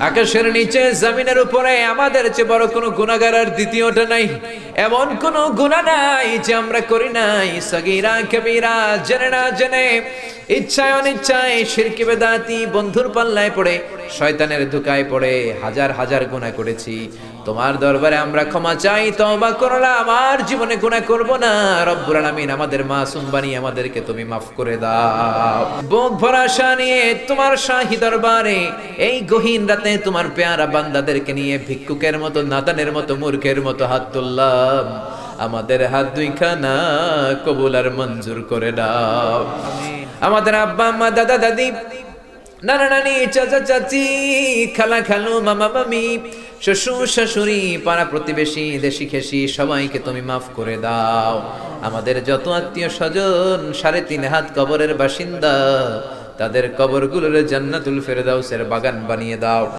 আকাশের নিচে জমিনের উপরে আমাদের চেয়ে বড় কোনো গুনাহগার আর দ্বিতীয়টা নাই। এমন কোনো গুনাহ নাই যে আমরা করি নাই, সগীরা কবিরা, জেনে না জেনে, ইচ্ছায় অনিচ্ছায়, শিরকি বেদাতি, বন্ধুর পাল্লায় পড়ে, শয়তানের ধোঁকায় পড়ে হাজার হাজার গুনাহ করেছি। তোমার দরবারে আমরা ক্ষমা চাই, তওবা করলাম, আর জীবনে গুনাহ করব না। রব্বুল আলামিন আমাদের মাসুম বানিয়ে আমাদেরকে তুমি মাফ করে দাও। বুক ভরা আশা নিয়ে তোমার শাহী দরবারে এই গহীন রাতে তোমার পেয়ারা বান্দাদেরকে নিয়ে ভিক্ষুকের মতো, নাদানের মতো, মূর্খের মতো হাত তুললাম। আমাদের হাত দুইখানা কবুল আর মঞ্জুর করে দাও। আমাদের আব্বা আম্মা, দাদা দাদি, নানা নানি, চাচা চাচি, খালা খালু, মামা মামি, শ্বশুর শাশুড়ি, পাড়া প্রতিবেশী, দেশি খেসি, সবাইকে তুমি মাফ করে দাও। আমাদের যত আত্মীয় স্বজন 3.5 হাত কবরের বাসিন্দা, তাদের কবরগুলোর জান্নাতুল ফেরদাউসের বাগান বানিয়ে দাও।